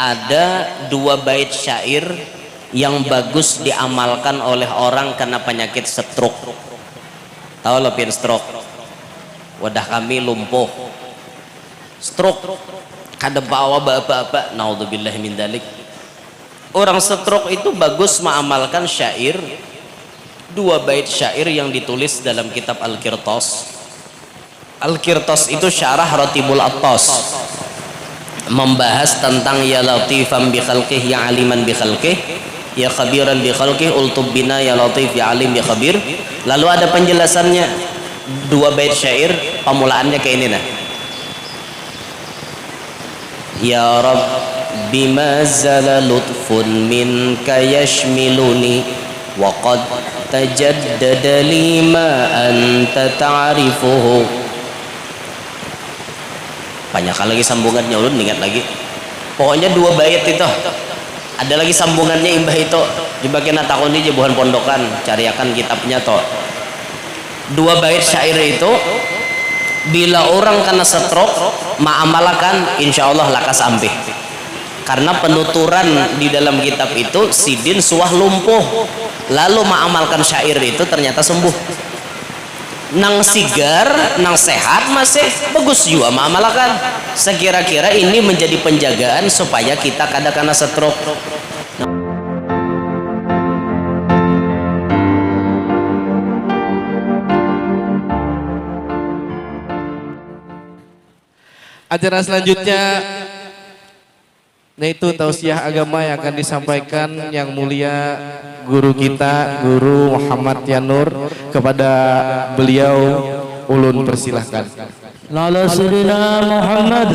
ada dua bait syair yang bagus diamalkan oleh orang kena penyakit stroke. Tahu lo pin stroke? Wadah kami lumpuh. Stroke kada bawa bapak-bapak, naudzubillah min dalik. Orang stroke itu bagus mengamalkan syair, dua bait syair yang ditulis dalam kitab Al-Qirtas. Al-Qirtas itu syarah Ratibul Attas, membahas tentang ya latifan bi khalqih ya aliman bi khalqih ya khabiran bi khalqih ultub bina ya latif ya alim ya khabir. Lalu ada penjelasannya, dua bait syair pemulaannya kayak ini nah. Ya Rabbi ma zala lutfun minka yashmiluni wa qad tajaddada li ma anta ta'rifuhu. Banyak lagi sambungannya, ulun ingat lagi. Pokoknya dua bait itu. Ada lagi sambungannya imbah itu. Coba kena takun di jebuhan pondokan, cariakan kitabnya toh. Dua bait syair itu bila orang kena stroke ma'amalakan insyaallah lakas ampih. Karena penuturan di dalam kitab itu sidin suah lumpuh. Lalu ma'amalkan syair itu ternyata sembuh. Nang sigar, nang sehat masih bagus juga mengamalkan. Sekira-kira ini menjadi penjagaan supaya kita kada kena stroke. Acara selanjutnya yaitu tausiah agama yang akan disampaikan yang mulia guru kita, Guru Muhammad Yanur. Kepada beliau ulun persilahkan. Lala Sayyidina Muhammad.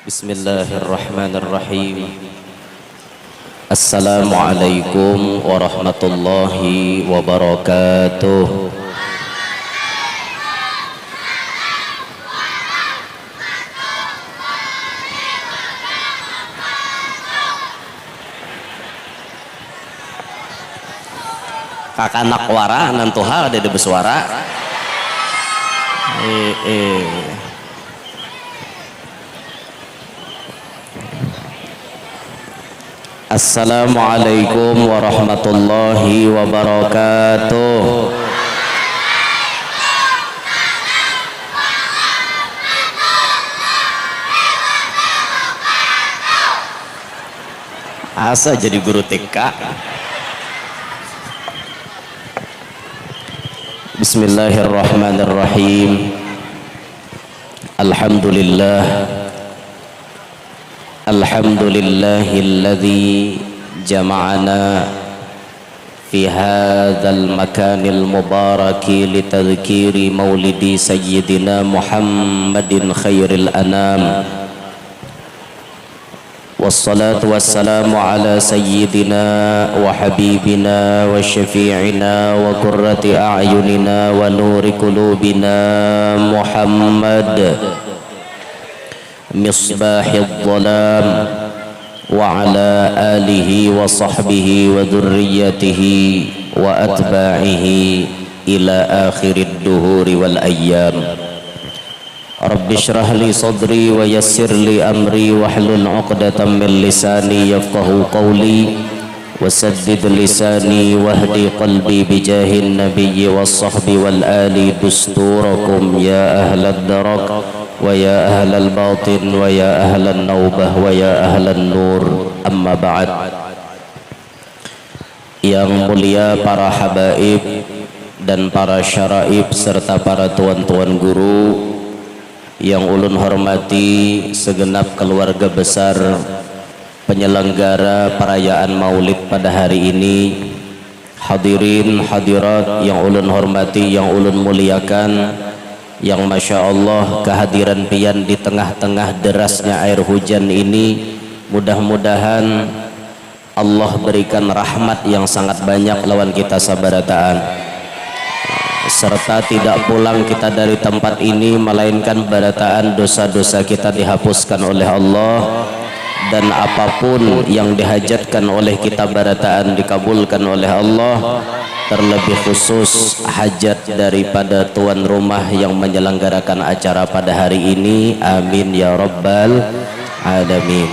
Bismillahirrahmanirrahim. Assalamualaikum warahmatullahi wabarakatuh. Kakak anak wara nantuha ada bersuara. Assalamualaikum warahmatullahi wabarakatuh. Asa jadi guru TK. Bismillahirrahmanirrahim. Alhamdulillah. Alhamdulillahilladzi jama'ana fi hadzal makanil mubaraki litadhkiri maulidi sayyidina Muhammadin khairil anam. Wassalatu wassalamu ala sayyidina wa habibina wa syafi'ina wa qurrati a'yunina wa nuri qulubina Muhammad misbahid dhalam wa ala alihi wa sahbihi wa dhurriyyatihi wa atba'ihi ila akhirid duhuri wal ayyam. Rabbi shrah li sadri wa yassir li amri wahlul 'uqdatam min lisani yafqahu qawli wasaddid lisani wahdi qalbi bijahin nabiyyi was sahbi wal ali dusturakum ya ahlad darak wa ya ahlal batin wa ya ahlan naubah wa ya ahlan nur. Amma ba'd. Yang mulia para habaib dan para syaraib serta para tuan-tuan guru yang ulun hormati, segenap keluarga besar penyelenggara perayaan Maulid pada hari ini, hadirin hadirat yang ulun hormati, yang ulun muliakan, yang Masya Allah kehadiran pian di tengah-tengah derasnya air hujan ini, mudah-mudahan Allah berikan rahmat yang sangat banyak lawan kita sabarataan, serta tidak pulang kita dari tempat ini melainkan barataan dosa-dosa kita dihapuskan oleh Allah, dan apapun yang dihajatkan oleh kita barataan dikabulkan oleh Allah, terlebih khusus hajat daripada tuan rumah yang menyelenggarakan acara pada hari ini. Amin ya rabbal alamin.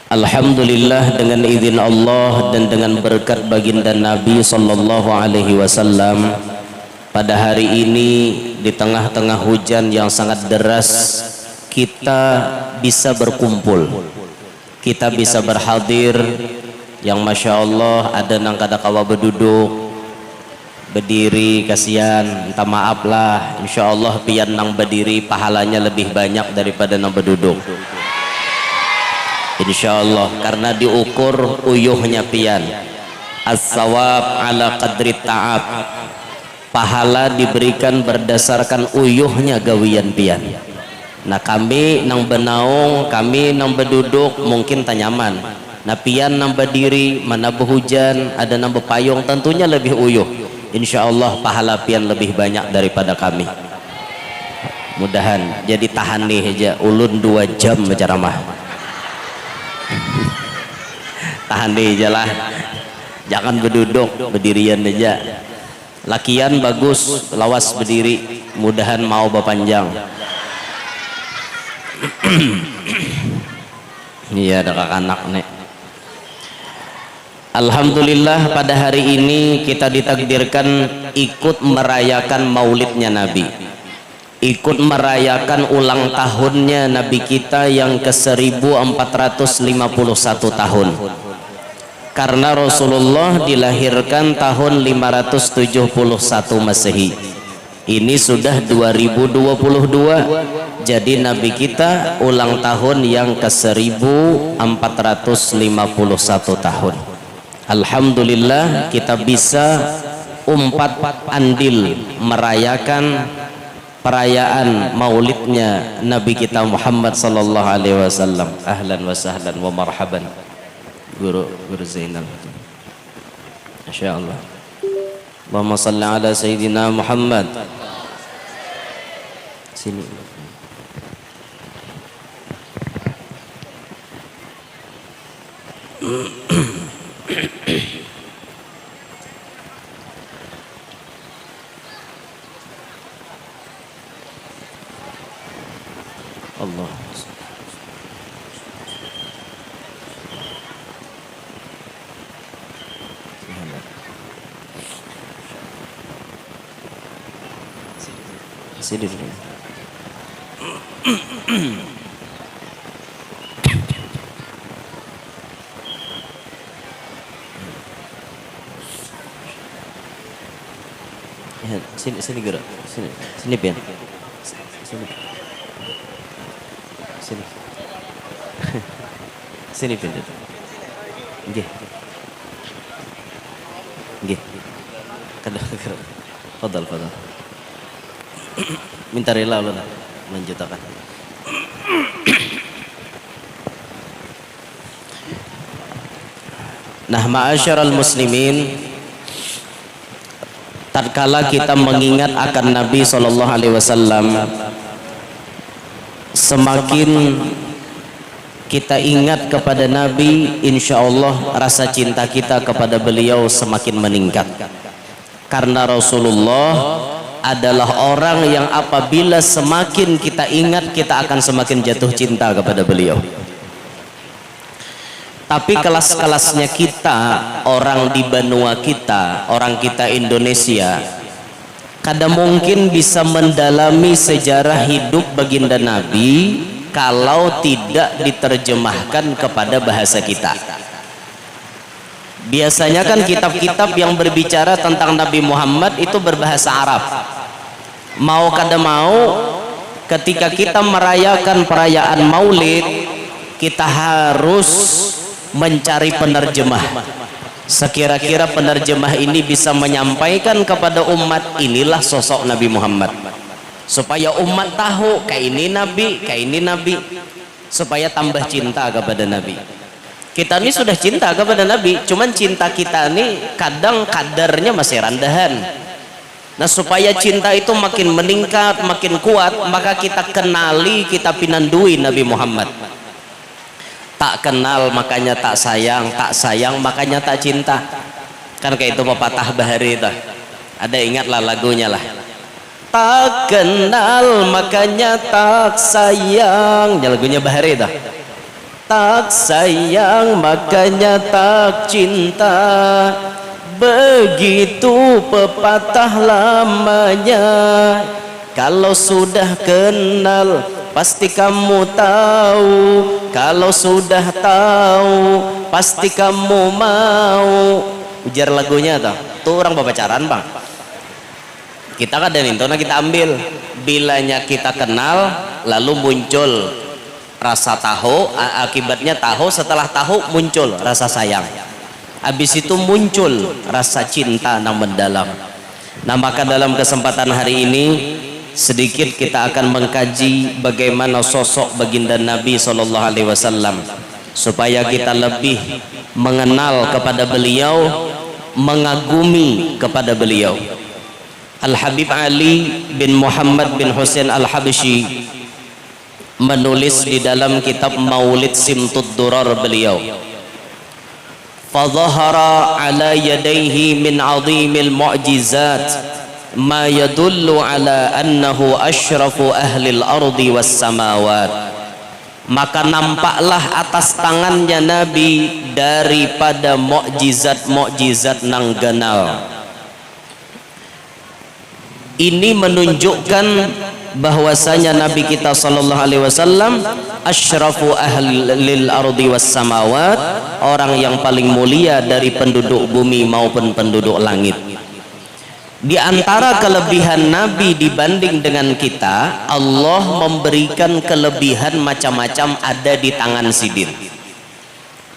Alhamdulillah, dengan izin Allah dan dengan berkat baginda Nabi sallallahu alaihi wasallam, pada hari ini di tengah-tengah hujan yang sangat deras kita bisa berkumpul, kita bisa berhadir, yang Masya Allah ada nang kada kawa berduduk berdiri, kasihan, minta maaf lah, Insya Allah pian nang berdiri pahalanya lebih banyak daripada nang berduduk, Insya Allah, karena diukur uyuhnya pian. As-sawab ala qadri ta'ab, pahala diberikan berdasarkan uyuhnya gawian pian. Nah kami nang benaung, kami nang berduduk mungkin tak nyaman. Nah pian nang berdiri, mana berhujan, ada nang berpayung, tentunya lebih uyuh. Insya Allah pahala pian lebih banyak daripada kami. Mudahan jadi tahan nih aja, ulun 2 jam berceramah. Tahan nih aja lah, jangan berduduk, berdirian aja. Lakian bagus, lawas berdiri, mudahan mau berpanjang. Iya ada kakak nek. Alhamdulillah pada hari ini kita ditakdirkan ikut merayakan maulidnya Nabi, ikut merayakan ulang tahunnya Nabi kita yang ke-1451 tahun, karena Rasulullah dilahirkan tahun 571 Masehi. Ini sudah 2022, jadi Nabi kita ulang tahun yang ke-1451 tahun. Alhamdulillah kita bisa umpat andil merayakan perayaan maulidnya Nabi kita Muhammad sallallahu alaihi wasallam. Ahlan wa sahlan wa marhaban Guru Zainal. Masyaallah. Allahumma salli ala Sayyidina Muhammad. Sini. Allah. Sini dulu. Sini gerak, sini pian, sini pian, gih, kada gerak, fadal, minta rela lah, lanjutkan. Nah, ma'asyiral muslimin, tatkala kita mengingat akan Nabi sallallahu alaihi wasallam, semakin kita ingat kepada Nabi, insya Allah rasa cinta kita kepada beliau semakin meningkat. Karena Rasulullah adalah orang yang apabila semakin kita ingat, kita akan semakin jatuh cinta kepada beliau. Tapi kelas-kelasnya kita, orang di benua kita, orang kita Indonesia, kadang mungkin bisa mendalami sejarah hidup baginda Nabi kalau tidak diterjemahkan kepada bahasa kita. Biasanya kan kitab-kitab yang berbicara tentang Nabi Muhammad itu berbahasa Arab. Mau kada mau, ketika kita merayakan perayaan Maulid, kita harus mencari penerjemah. Sekira-kira penerjemah ini bisa menyampaikan kepada umat inilah sosok Nabi Muhammad, supaya umat tahu kayak ini Nabi, supaya tambah cinta kepada Nabi. Kita ini sudah cinta kepada Nabi, cuman cinta kita ini kadang kadarnya masih rendahan. Nah, supaya cinta itu makin meningkat, makin kuat, maka kita kenali, kita pinandui Nabi Muhammad. Tak kenal makanya tak sayang makanya tak cinta. Kan kayak itu pepatah bahari itu. Ada, ingatlah lagunya lah. Tak kenal makanya tak sayang. Ya, lagunya bahari itu. Tak sayang makanya tak cinta. Begitu pepatah lamanya. Kalau sudah kenal pasti kamu tahu, kalau sudah tahu pasti kamu mau. Ujar lagunya tuh orang pacaran bang. Kita kan dan intona kita ambil. Bilanya kita kenal, lalu muncul rasa tahu, akibatnya tahu, setelah tahu muncul rasa sayang. Habis itu muncul rasa cinta yang mendalam. Nah, maka dalam kesempatan hari ini sedikit kita akan mengkaji bagaimana sosok baginda Nabi SAW, supaya kita lebih mengenal kepada beliau, mengagumi kepada beliau. Al-Habib Ali bin Muhammad bin Husain Al-Habsyi menulis di dalam kitab Maulid Simtud Durar beliau, fadhahara ala yadayhi min azimil mu'jizat ma yadullu ala annahu asyrafu ahlil ardi was samawat. Maka nampaklah atas tangannya Nabi daripada mukjizat-mukjizat nang ganal. Ini menunjukkan bahwasanya Nabi kita sallallahu alaihi wasallam asyrafu ahlil ardi was samawat, orang yang paling mulia dari penduduk bumi maupun penduduk langit. Di antara kelebihan Nabi dibanding dengan kita, Allah memberikan kelebihan macam-macam ada di tangan sidin.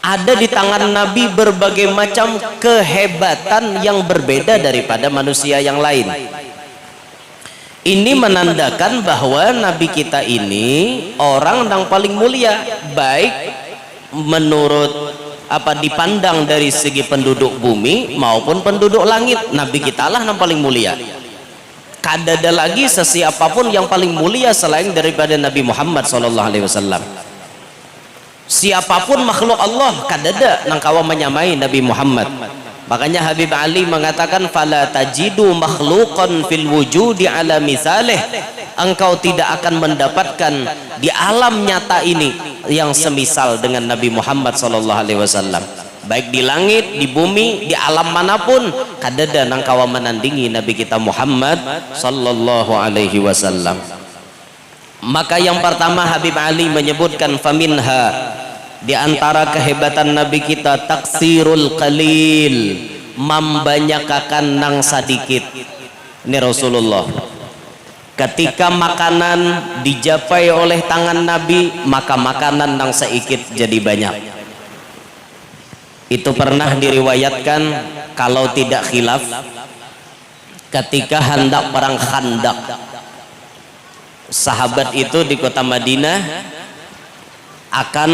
Ada di tangan Nabi berbagai macam kehebatan yang berbeda daripada manusia yang lain. Ini menandakan bahwa Nabi kita ini orang yang paling mulia, baik menurut dipandang dari segi penduduk bumi maupun penduduk langit. Nabi kita lah yang paling mulia. Kadada lagi sesiapapun yang paling mulia selain daripada Nabi Muhammad SAW. Siapapun makhluk Allah kadada nang kawa menyamai Nabi Muhammad. Makanya Habib Ali mengatakan fala tajidu makhluqan fil wujudi ala misalih. Engkau tidak akan mendapatkan di alam nyata ini yang semisal dengan Nabi Muhammad SAW. Baik di langit, di bumi, di alam manapun kadada nang kawa menandingi Nabi kita Muhammad sallallahu alaihi wasallam. Maka yang pertama Habib Ali menyebutkan faminha, di antara kehebatan Nabi kita taksirul qalil, membanyakakan nang sadikit. Ini Rasulullah ketika makanan dijapai oleh tangan Nabi, maka makanan nang sedikit jadi banyak. Itu pernah diriwayatkan kalau tidak khilaf ketika hendak perang Khandaq, sahabat itu di kota Madinah akan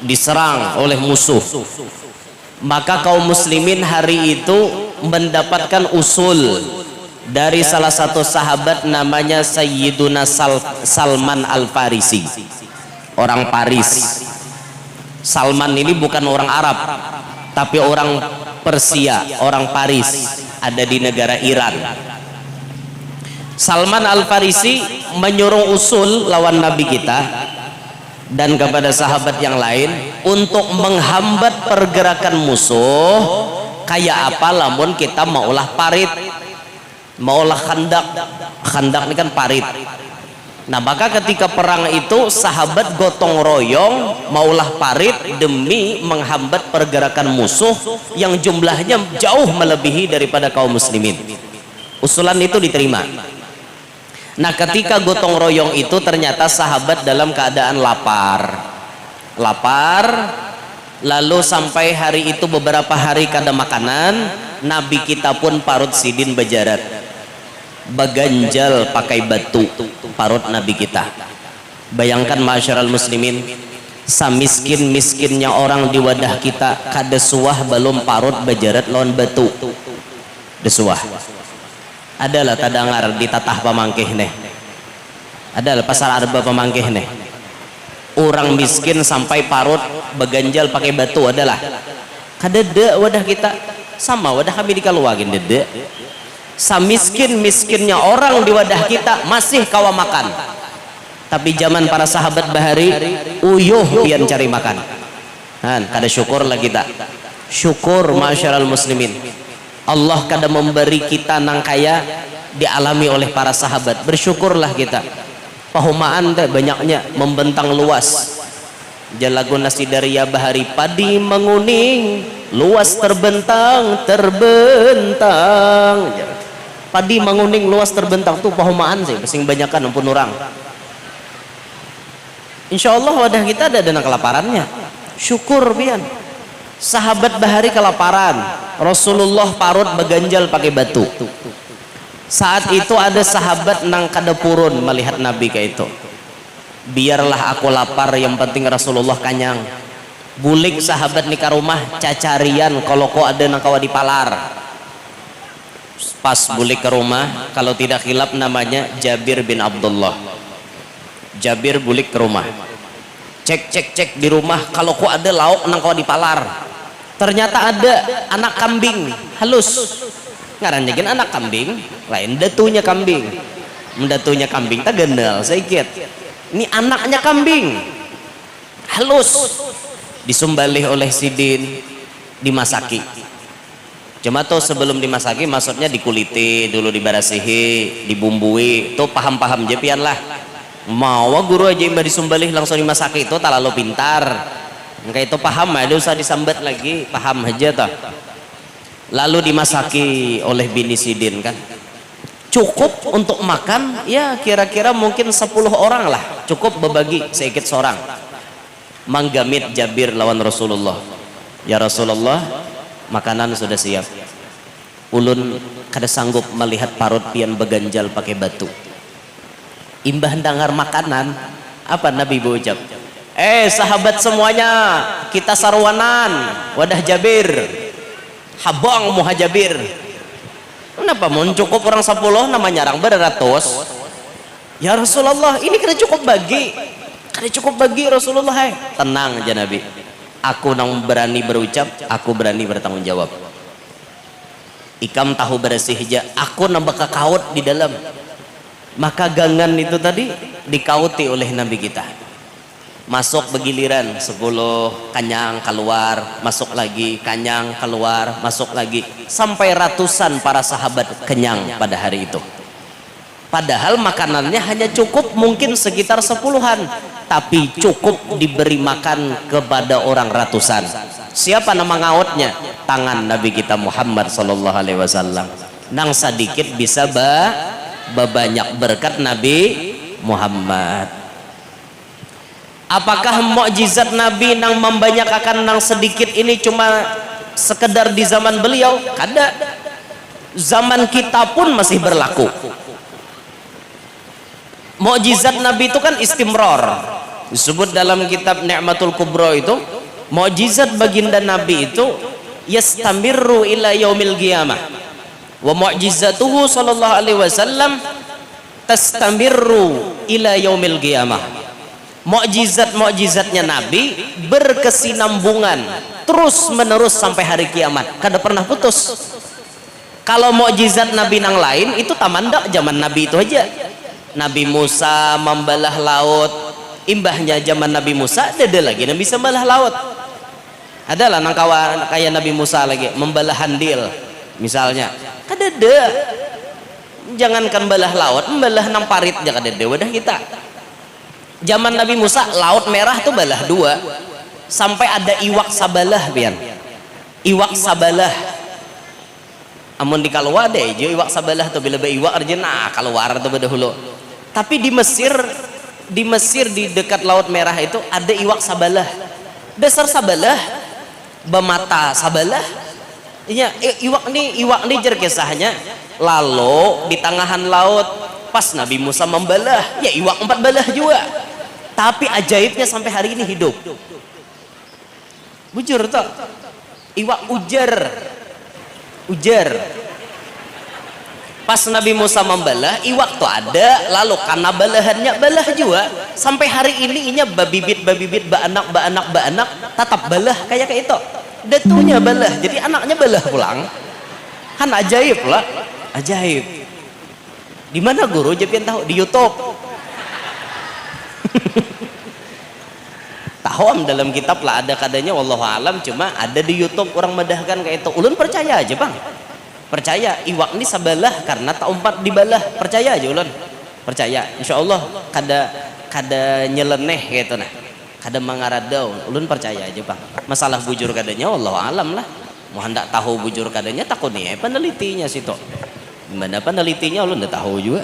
diserang oleh musuh. Maka kaum muslimin hari itu mendapatkan usul dari salah satu sahabat namanya Sayyiduna Salman Al-Farisi, orang Paris. Salman ini bukan orang Arab, tapi orang Persia, orang Paris, ada di negara Iran. Salman Al-Farisi menyuruh usul lawan Nabi kita dan kepada sahabat yang lain untuk menghambat pergerakan musuh. Kayak apa lamun kita maulah parit, maulah khandak. Khandak ini kan parit. Nah, maka ketika perang itu sahabat gotong royong maulah parit demi menghambat pergerakan musuh yang jumlahnya jauh melebihi daripada kaum muslimin. Usulan itu diterima. Nah, ketika gotong royong itu ternyata sahabat dalam keadaan lapar, lalu sampai hari itu beberapa hari kada makanan, Nabi kita pun parut sidin bajarat, baganjal pakai batu parut Nabi kita. Bayangkan masyarakat muslimin, samiskin-miskinnya orang di wadah kita kada suah belum parut bajarat lawan batu desuah. Adalah tadangar di tatah pamangkih nih, adalah pasar arba pamangkih nih, orang miskin sampai parut beganjal pakai batu adalah kadede wadah kita sama wadah kami dikaluagin dede. Samiskin-miskinnya orang di wadah kita masih kawa makan, tapi zaman para sahabat bahari uyuh pian cari makan. Kada syukur lah kita, syukur masyarakat muslimin, Allah kada memberi kita nang kaya dialami oleh para sahabat. Bersyukurlah kita. Pahumaan teh banyaknya membentang luas. Jalagun nasi daria bahari padi menguning, luas terbentang terbentang. Padi menguning luas terbentang tuh pahumaan sih, pasing banyakan ampun orang. Insya Allah wadah kita ada dana kelaparannya. Syukur pian. Sahabat bahari kelaparan, Rasulullah parut beganjal pakai batu. Saat itu ada sahabat nang kada purun melihat Nabi kayak itu. Biarlah aku lapar, yang penting Rasulullah kanyang. Bulik sahabat ni ka rumah cacarian kalau kok ada nang kawa dipalar. Pas bulik ke rumah, kalau tidak khilaf namanya Jabir bin Abdullah. Jabir bulik ke rumah, cek di rumah kalau kok ada lauk nang kawa dipalar. Ternyata ada anak kambing halus, ngarannya gen anak kambing lain datunya kambing, mendatunya kambing tak gendal sedikit. Ini anaknya kambing halus, disumbalih oleh sidin, dimasaki. Cuma tuh sebelum dimasaki maksudnya dikuliti dulu, dibarasihi, dibumbui, tuh paham-paham jepian lah. Mau guru aja yang disumbalih langsung dimasaki itu terlalu pintar. Enggak itu paham, ada usah disambat lagi, paham aja toh. Lalu dimasaki oleh bini sidin kan, cukup untuk makan ya kira-kira mungkin 10 orang lah, cukup berbagi sedikit seorang. Manggamit Jabir lawan Rasulullah, ya Rasulullah makanan sudah siap, ulun kada sanggup melihat parut pian beganjal pakai batu. Imbah dengar makanan apa Nabi berucap, sahabat semuanya kita sarwanan wadah Jabir, habang muha Jabir. Kenapa mau cukup orang 10 namanya orang beratus? Ya Rasulullah ini kada cukup bagi, kada cukup bagi Rasulullah. Tenang aja Nabi, aku nang berani berucap, aku berani bertanggung jawab. Ikam tahu bersih aja, aku nambah kaut di dalam. Maka gangan itu tadi dikauti oleh Nabi kita. Masuk begiliran 10 kanyang keluar, masuk lagi kanyang keluar, masuk lagi, sampai ratusan para sahabat kenyang pada hari itu. Padahal makanannya hanya cukup mungkin sekitar 10-an, tapi cukup diberi makan kepada orang ratusan. Siapa nama ngautnya? Tangan Nabi kita Muhammad sallallahu alaihi wasallam. Nang sedikit bisa banyak berkat Nabi Muhammad. Apakah mukjizat Nabi nang membanyakakan nang sedikit ini cuma sekedar di zaman beliau? Kada. Zaman kita pun masih berlaku. Mukjizat Nabi itu kan istimror. Disebut dalam kitab Ni'matul Kubra itu, mukjizat baginda Nabi itu yastamirru ila yaumil qiyamah. Wa mu'jizatuhu sallallahu alaihi wasallam tastamirru ila yaumil qiyamah. Mukjizat-mukjizatnya Nabi berkesinambungan terus menerus sampai hari kiamat, kada pernah putus. Kalau mukjizat Nabi nang lain itu tamandak zaman Nabi itu aja. Nabi Musa membelah laut, imbahnya zaman Nabi Musa ada lagi Nabi bisa membelah laut. Adalah nang kawan kayak Nabi Musa lagi membelah handil misalnya. Kada ada. Jangankan belah laut, membelah nang parit aja kada ada wadah kita. Zaman Nabi Musa laut merah tuh belah 2, sampai ada iwak sabalah pian. Iwak sabalah. Amun di kaluar deh, jo iwak sabalah tuh bila iwak arjena keluar tuh dahulu. Tapi di Mesir di dekat laut merah itu ada iwak sabalah. Dasar sabalah bemata sabalah nya iwak ni jer kisahnya. Lalu di tangahan laut pas Nabi Musa membelah, ya iwak 4 belah juga, tapi ajaibnya sampai hari ini hidup. Bujur toh iwak ujar pas Nabi Musa membelah iwak tuh ada, lalu karena belahannya belah juga sampai hari ini inya babibit baanak tetap belah kayak itu datunya belah, jadi anaknya belah pulang kan. Ajaib lah, ajaib. Di mana guru Jepian tahu? Di YouTube. Tahu dalam kitab lah ada kadanya, wallahu alam, cuma ada di YouTube orang medahkan kayak itu. Ulun percaya aja bang, percaya iwak ini sabalah karena tak umpat dibalah, percaya aja ulun, percaya insyaallah kada nyeleneh gitu nah, kada mangaradau, ulun percaya aja bang. Masalah bujur kadanya wallahu alam lah, mau hendak tahu bujur kadanya takut nih penelitinya situ, gimana penelitinya ulun udah tahu juga.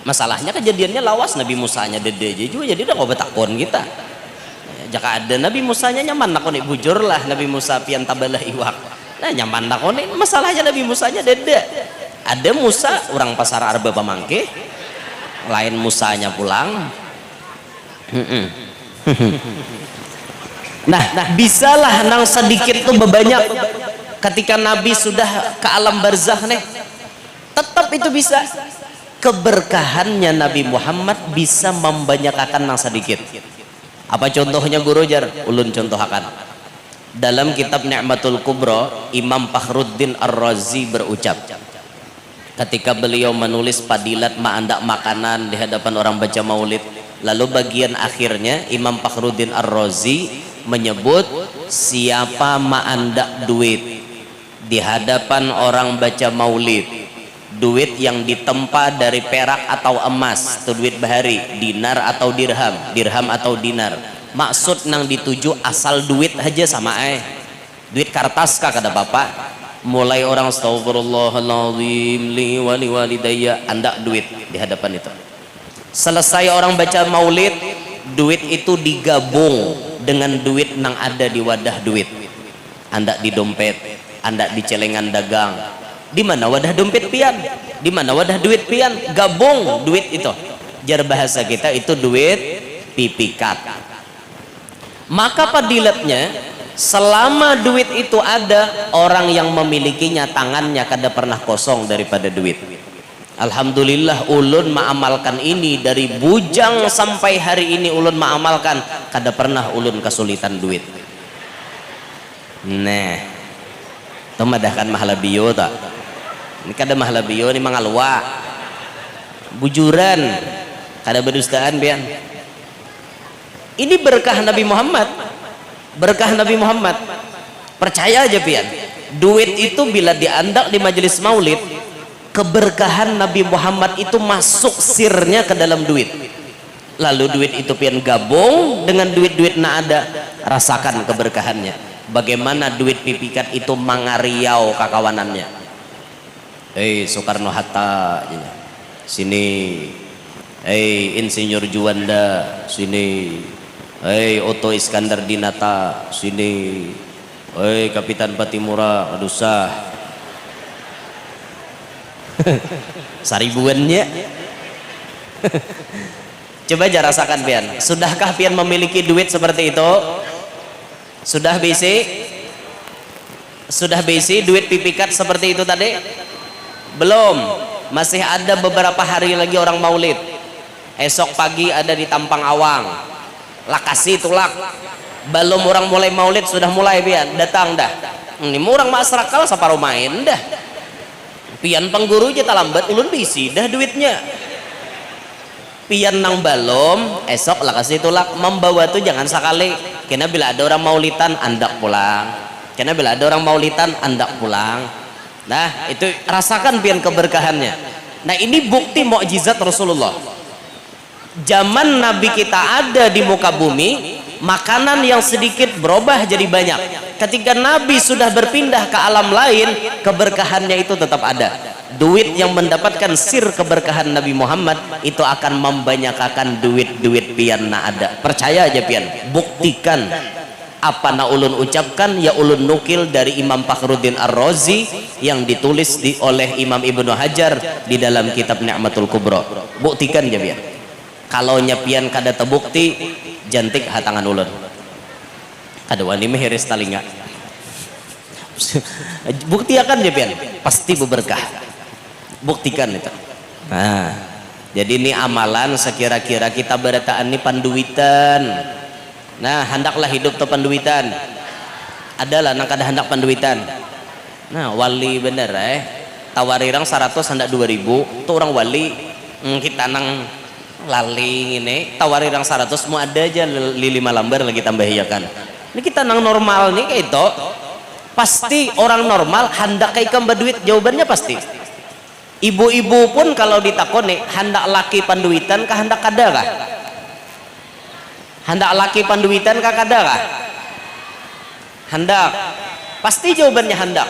Masalahnya kejadiannya lawas Nabi Musanya dede aja juga, jadi udah kau betakon kita. Jika ada Nabi Musanya nyaman nak nih bujur lah Nabi Musa pian tabalah iwak. Nah nyaman nak nih, masalahnya Nabi Musanya dede. Ada Musa orang pasar arba pamangke, lain Musanya pulang. Nah bisalah nang sedikit tuh bebanyak ketika Nabi sudah ke alam barzakh nih, tetap itu bisa. Keberkahannya Nabi Muhammad bisa membanyakakan nang sedikit. Apa contohnya guru jar? Ulun contohakan. Dalam kitab Ni'matul Kubra, Imam Fakhruddin Ar-Razi berucap, ketika beliau menulis padilat ma'andak makanan di hadapan orang baca maulid, lalu bagian akhirnya Imam Fakhruddin Ar-Razi menyebut siapa ma'andak duit di hadapan orang baca maulid, duit yang ditempa dari perak atau emas, itu duit bahari, dinar atau dirham atau dinar, maksud nang dituju asal duit aja sama duit kartas kah kada bapak, mulai orang astagfirullahaladzim li wali walidayya andak duit di hadapan itu. Selesai orang baca maulid, duit itu digabung dengan duit nang ada di wadah duit, andak di dompet, andak di celengan dagang. Di mana wadah dompet pian, di mana wadah duit pian, gabung duit itu. Jar bahasa kita itu duit pipikat. Maka padilatnya selama duit itu ada, orang yang memilikinya tangannya kada pernah kosong daripada duit. Alhamdulillah ulun mengamalkan ini dari bujang sampai hari ini, ulun mengamalkan kada pernah ulun kesulitan duit. Nah, temadahkan mahala bio tak? Ini kada mahala bio ini mangalwa bujuran kada berdustaan pian. Ini berkah Nabi Muhammad, berkah Nabi Muhammad. Percaya aja pian, duit itu bila diandak di majelis maulid, keberkahan Nabi Muhammad itu masuk sirnya ke dalam duit. Lalu duit itu pian gabung dengan duit-duit na ada, rasakan keberkahannya. Bagaimana duit pipikat itu mangariau kakawanannya. Soekarno Hatta sini, Insinyur Juanda sini, Otto Iskandar Dinata sini, Kapitan Patimura aduh sah saribuannya. Coba aja rasakan pian, sudahkah pian memiliki duit seperti itu? Sudah bisi duit pipikat seperti itu tadi? Belum, masih ada beberapa hari lagi orang maulid. Esok pagi ada di Tampang Awang, Lakasi tulak. Belum orang mulai maulid sudah mulai pian datang dah. Ini orang masrakal saparuh main dah. Pian pengguru aja lambat ulun bisi dah duitnya. Pian nang balom esok Lakasi tulak membawa tuh jangan sekali. Karena bila ada orang maulitan andak pulang. Karena bila ada orang maulitan andak pulang. Nah itu rasakan pian keberkahannya. Nah ini bukti mukjizat Rasulullah. Zaman Nabi kita ada di muka bumi, makanan yang sedikit berubah jadi banyak. Ketika Nabi sudah berpindah ke alam lain, keberkahannya itu tetap ada. Duit yang mendapatkan sir keberkahan Nabi Muhammad itu akan membanyakakan duit-duit pian na ada. Percaya aja pian, buktikan. apa na ulun ucapkan ya ulun nukil dari Imam Fakhruddin Ar-Razi yang ditulis oleh Imam Ibnu Hajar di dalam kitab Ni'matul Kubra. Buktikan ya biar kalau nyapian kada terbukti jantik hatangan ulun kada wani mehiris talinga bukti akan ya pian pasti berberkah, buktikan itu. Nah jadi ini amalan sekira-kira kita berataan ini panduitan. Nah hendaklah hidup to panduitan, adalah nang kada hendak panduitan. Nah wali bener tawarirang 100 hendak 2000 tuh orang wali. Kita nang laling ini tawarirang 100 mau ada aja lili malambar lagi tambah hiakan. Ini kita nang normal nih kayak itu pasti orang normal hendak kayak kembali duit, jawabannya pasti. Ibu-ibu pun kalau ditakoni hendak laki panduitan kah hendak kada kah? Hendak laki panduitan kah kada kah? Hendak. Pasti jawabannya hendak.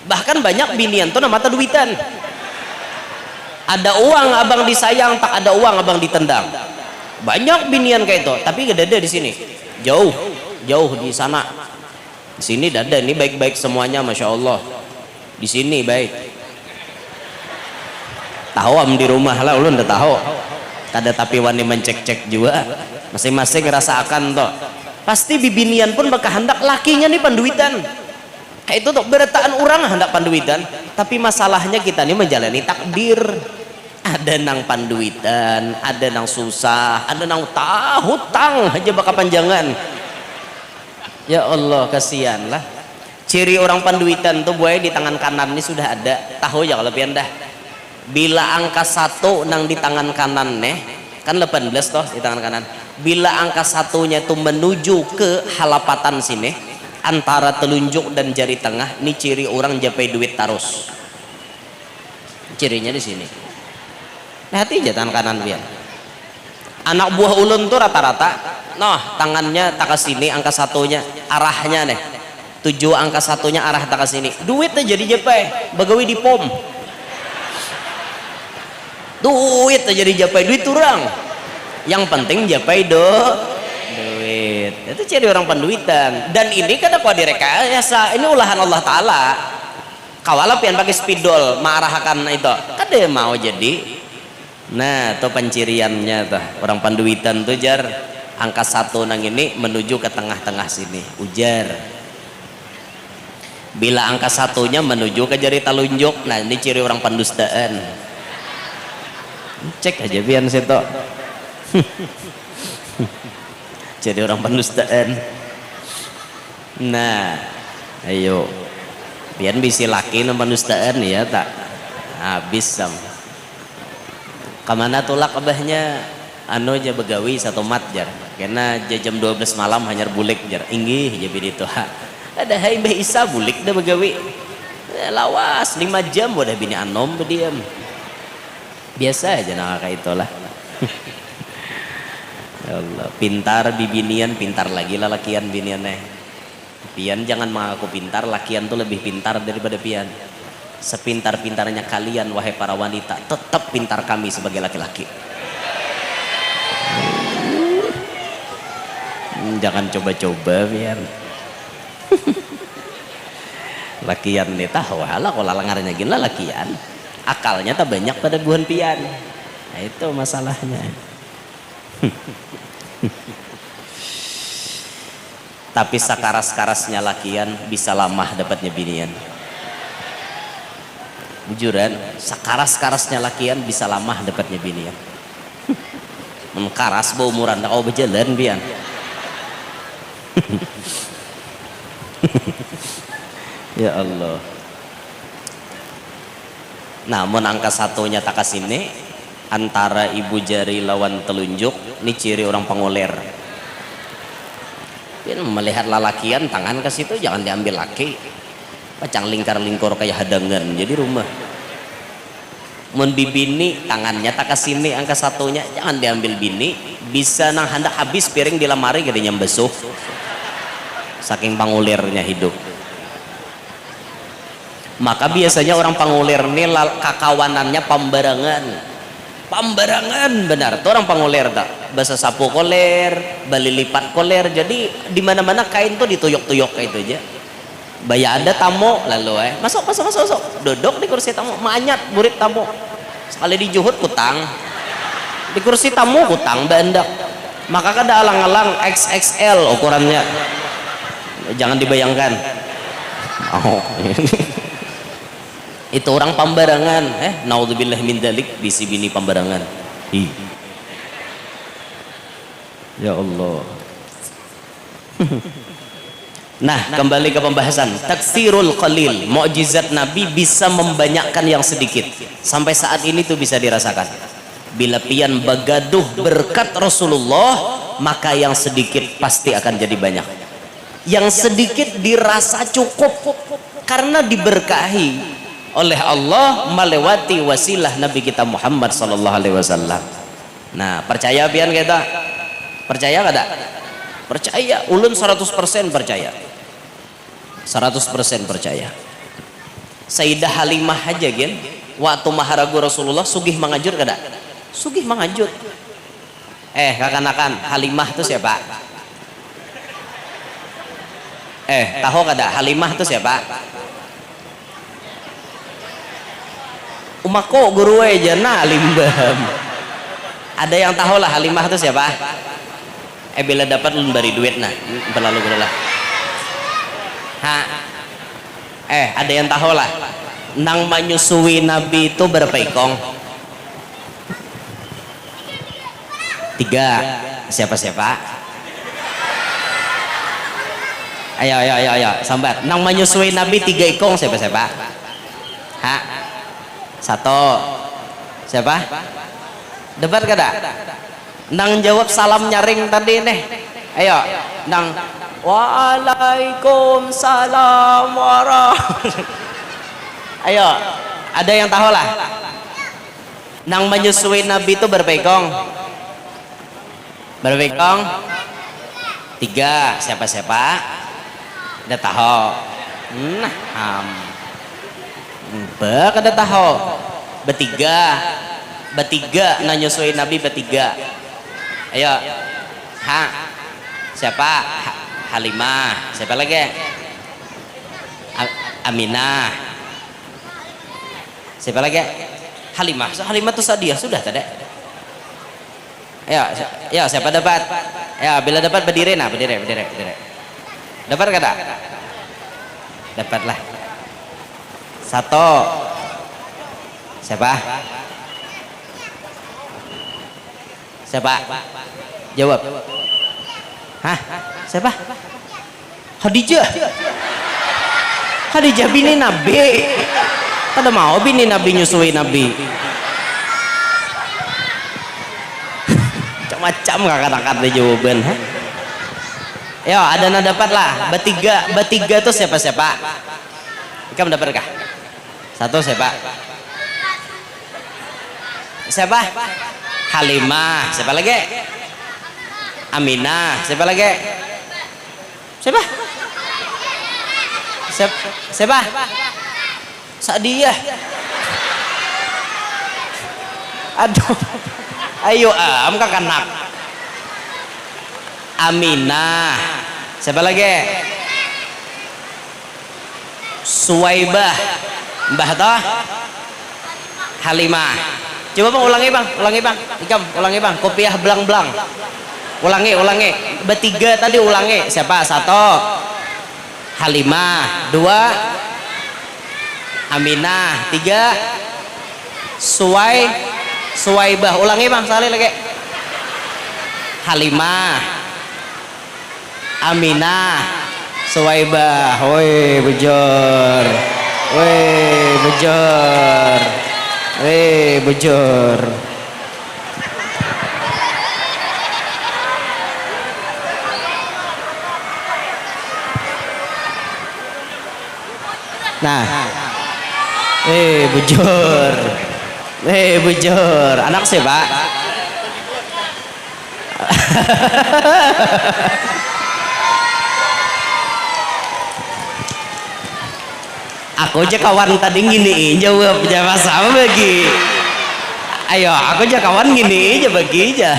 Bahkan banyak binian tuh nama duitan. Ada uang abang disayang, tak ada uang abang ditendang. Banyak binian kayak itu, tapi gak ada di sini. Jauh di sana. Di sini dada ini baik-baik semuanya, masya Allah. Di sini baik. Tahu am di rumah lah, ulun udah tahu. Kada tapi wani mencek-cek juga. Masing-masing ngerasakan toh. Pasti bibinian pun bakal hendak lakinya nih panduitan. Kayak itu tuh berataan orang hendak panduitan. Tapi masalahnya kita nih menjalani takdir. Ada nang panduitan, ada nang susah, ada nang hutang aja bakal panjangan. Ya Allah kasihan lah. Ciri orang panduitan tuh buaya di tangan kanan ini sudah ada. Tahu ya kalau pian dah. Bila angka 1 nang di tangan kanan nih kan 18 toh di tangan kanan. Bila angka 1-nya itu menuju ke halapatan sini antara telunjuk dan jari tengah, ini ciri orang japai duit tarus. Cirinya di sini. Hati aja tangan kanan biar. Anak buah ulun tuh rata-rata, tangannya tak ke sini angka 1-nya arahnya nih. 7 angka 1-nya arah tak ke sini. Duitnya jadi japai, bagawi di pom. Duit jadi japai, duit turang. Yang penting japai duit. Itu ciri orang panduitan. Dan ini kan apa direkayasa, ini ulahan Allah Ta'ala. Kawala pian pakai spidol marahkan itu kada mau jadi. Nah itu penciriannya tuh orang panduitan tuh jar angka 1 nang ini menuju ke tengah-tengah sini ujar. Bila angka 1-nya menuju ke jari telunjuk, nah ini ciri orang pandustaan. Cek aja pian seto. Jadi orang pendustaan. Nah ayo pian bisi laki nama pendustaan ya tak habis sam. Kemana tulak abahnya anu aja begawi 1 mat jar karena jam 12 malam hanya bulik jar inggih jadi itu ada hai Mbah Isa bulik dah begawi lawas 5 jam udah bini anom berdiam biasa aja nah kayak itulah. Ya Allah, pintar bibinian, pintar lagi lah lakian binian pian jangan mengaku pintar, lakian tuh lebih pintar daripada pian. Sepintar-pintarnya kalian wahai para wanita, tetap pintar kami sebagai laki-laki. Jangan coba-coba pian. Lakian nih tahu halah kalau langarnya gila lakian. Akalnya tak banyak pada buhan pian. Nah, itu masalahnya. Tapi sakaras-karasnya lakian bisa lamah dapatnya binian. Bujuran, sakaras-karasnya lakian bisa lamah dapatnya binian. Mengkaras bau umuran kau berjalan bian. Ya Allah. Namun angka 1-nya tak kasini antara ibu jari lawan telunjuk ini ciri orang pengoler. Melihat lalakian tangan ke situ jangan diambil laki. Pacang lingkar-lingkor kayak hadangan jadi rumah. Mun bibini tangannya tak kesini angka 1-nya jangan diambil bini. Bisa nang hendak habis piring di lemari gede nyambesuh. Saking pangulirnya hidup. Maka biasanya orang pangulir ini kakawanannya pembarengan. Pambarangan benar. Itu orang pangoler tak. Bahasa sapu koler, bali lipat koler. Jadi di mana-mana kain tuh dituyuk-tuyuk kayak itu aja. Bayar ada tamu lalu masuk. Duduk di kursi tamu, manyat burit tamu. Sekali di Juhud kutang. Di kursi tamu kutang bandak. Maka kada alang-alang XXL ukurannya. Jangan dibayangkan. Oh, itu orang pambarangan. Naudzubillah min dzalik bisi bini pambarangan. Ya Allah. Nah, kembali ke pembahasan taksirul qalil. Mukjizat Nabi bisa membanyakkan yang sedikit. Sampai saat ini tuh bisa dirasakan. Bila pian bagaduh berkat Rasulullah, maka yang sedikit pasti akan jadi banyak. Yang sedikit dirasa cukup karena diberkahi oleh Allah melewati wasilah Nabi kita Muhammad sallallahu alaihi wasallam. Nah, percaya pian kita? Percaya kada? Percaya, ulun 100% percaya. 100% percaya. Sayyidah Halimah aja gen, waktu maharagu Rasulullah sugih mangajur kada? Sugih mangajur. Kakanakan Halimah itu siapa? Tahu kada Halimah itu siapa? Umako guru aja na limbam. Ada yang tahu lah Halimah itu siapa? Bila dapat ulun bari duit nah berlalu lah. Ada yang tahu lah. Nang menyusui Nabi itu berapa ikong? 3. Siapa? Ayo sambat. Nang menyusui Nabi 3 ikong siapa? 1. Siapa? Debat kada? Nang jawab salam nyaring tadi nih. Ayo, nang Waalaikumsalam warahmatullahi. Ayo, ada yang tahu lah. Nang menyusui Nabi itu berapa ikong? Berapa ikong? 3. Siapa? Udah tahu. Kada tahu. Bertiga nang nyusui Nabi bertiga. Ayo. Siapa? Halimah. Siapa lagi? Aminah. Siapa lagi? Halimah. Halimah itu Sadiah sudah tadi. Ayo, siapa dapat? Ya, bila dapat berdiri. Dapat kada? Dapatlah. 1. Siapa? Jawab. Siapa? Khadijah bini Nabi. Kada mau bini Nabi nyusui Nabi. Macam kakak-kakak jawaban. Yo, ada na dapat lah. Bertiga tuh siapa? Kamu dapat kah? 1 siapa? Halimah. Siapa lagi? Aminah. Siapa lagi? Siapa? Sadiah. Aduh. Ayo kakak-anak. Aminah. Siapa lagi? Suwaibah. Mbah toh? Halimah. Coba bang ulangi bang. Ulangi bang. Kopiah belang-belang. Ulangi. Bertiga tadi ulangi. Siapa? 1. Halimah. 2. Aminah. 3. Suwaibah. Ulangi bang, sekali lagi. Halimah, Aminah, Suwaibah. Woi bujur. Nah, bujur. Anak siapa? Aku aja kawan tadi gini jawab sama bagi. Ayo, aku aja kawan gini aja bagi aja.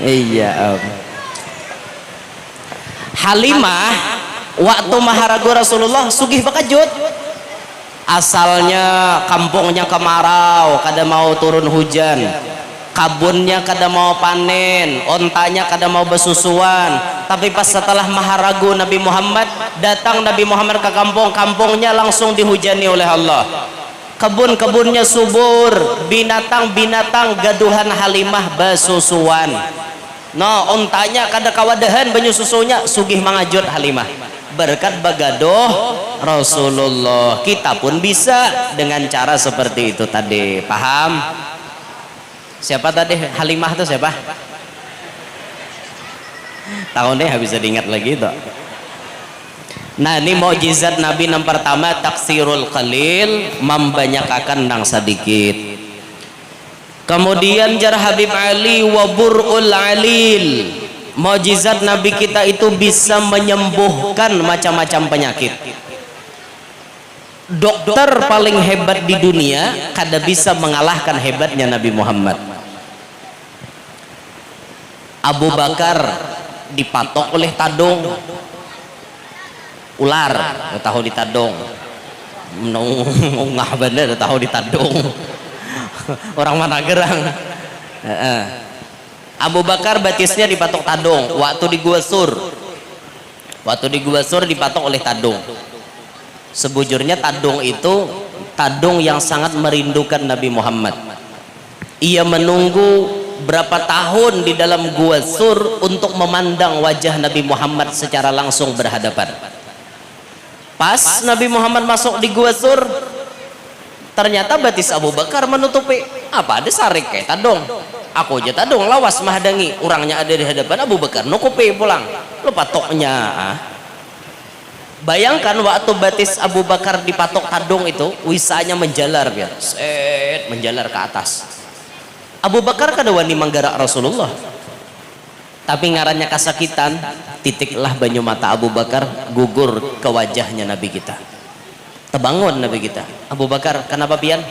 Iya Om. Halimah waktu maharagu Rasulullah sugih bakajut. Asalnya kampungnya kemarau, kada mau turun hujan, kabunnya kada mau panen, ontanya kada mau besusuan. Tapi pas setelah maharagu Nabi Muhammad, datang Nabi Muhammad ke kampung, kampungnya langsung dihujani oleh Allah. Kebun-kebunnya subur, binatang-binatang gaduhan Halimah besusuan. No, ontanya kada kawadahan banyu susunya, sugih mangajut Halimah. Berkat bagadoh Rasulullah, kita pun bisa dengan cara seperti itu tadi. Paham? Siapa tadi Halimah itu siapa? Tahun deh bisa diingat lagi tuh. Nah, ini mukjizat Nabi yang pertama, taksirul qalil, membanyakakan nang sedikit. Kemudian jar Habib Ali wa burul alil. Mukjizat Nabi kita itu bisa menyembuhkan macam-macam penyakit. Dokter paling hebat di dunia kada bisa mengalahkan hebatnya Nabi Muhammad. Abu Bakar dipatok oleh tadung ular, tahu ditadung ngah bener tahu ditadung. Orang mana gerang. Abu Bakar batisnya dipatok tadung waktu di Gua Sur. Waktu di Gua Sur dipatok oleh tadung. Sebujurnya tadung itu tadung yang sangat merindukan Nabi Muhammad. Ia menunggu berapa tahun di dalam Gua Sur untuk memandang wajah Nabi Muhammad secara langsung berhadapan. Pas Nabi Muhammad masuk di Gua Sur, ternyata batis Abu Bakar menutupi. Apa ada sarik kayak tadung. Aku aja tadung lawas mahdangi, orangnya ada di hadapan Abu Bakar nukupi pulang. Lu patoknya. Bayangkan waktu batis Abu Bakar dipatok tadung itu, wisanya menjalar biar, set menjalar ke atas. Abu Bakar kada wani manggarak Rasulullah. Tapi ngarannya kasakitan, titiklah banyu mata Abu Bakar gugur ke wajahnya Nabi kita. Tebangun Nabi kita. Abu Bakar, kenapa pian?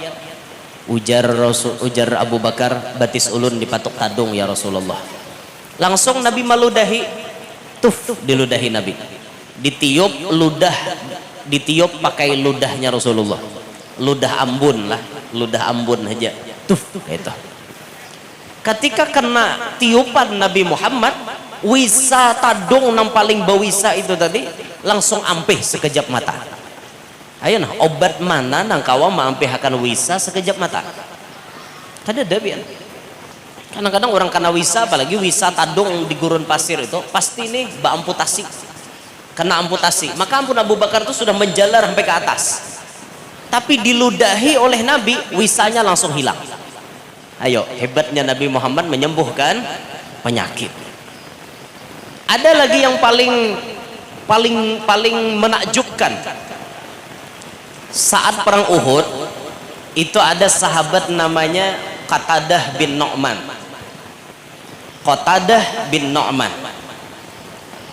Ujar Abu Bakar, batis ulun dipatok tadung ya Rasulullah. Langsung Nabi meludahi, tuf diludahi Nabi. Ditiup ludah, ditiup pakai ludahnya Rasulullah. Ludah ambun lah, ludah ambun aja. Tuf itu. Ketika kena tiupan Nabi Muhammad, wisa tadung yang paling bawisa itu tadi langsung ampih sekejap mata. Ayo nah, obat mana nang kawa maampih akan wisa sekejap mata? Kada ada bian. Kadang-kadang orang kena wisa, apalagi wisa tadung di gurun pasir itu pasti nih amputasi. Kena amputasi. Maka ampun Abu Bakar itu sudah menjalar sampai ke atas. Tapi diludahi oleh Nabi, wisanya langsung hilang. Ayo, hebatnya Nabi Muhammad menyembuhkan penyakit. Ada lagi yang paling menakjubkan. Saat perang Uhud itu ada sahabat namanya Qatadah bin Nu'man. Qatadah bin Nu'man.